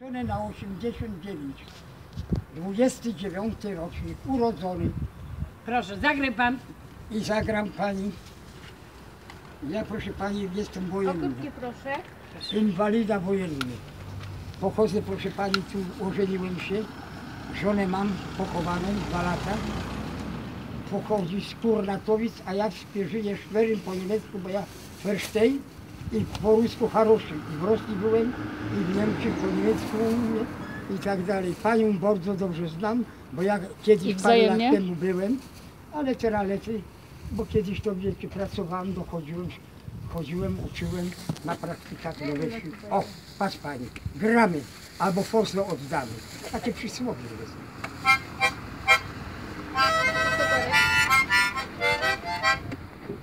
Żonę na 89, 29 rocznik, urodzony. Proszę, zagraj pan. I zagram pani. Ja, proszę pani, jestem wojenny. Okrótkie proszę. Inwalida wojenny. Pochodzę, proszę pani, tu ożeniłem się. Żonę mam pochowaną 2 lata. Pochodzi z Kurnatowic, a ja żyję szwerym po niemiecku, bo ja Verstej i po rusku Haroszy. I w Rosji byłem, i w Niemczech po niemiecku mówię i tak dalej. Panią bardzo dobrze znam, bo ja kiedyś parę lat temu byłem, ale teraz lepiej, bo kiedyś to wiecie, pracowałem, chodziłem, uczyłem na praktykach nowych. O, patrz pani, gramy albo forsę oddamy. Takie przysłowie jest.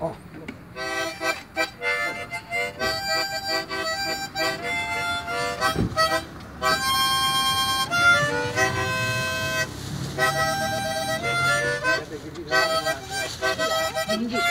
O. Dziękuję.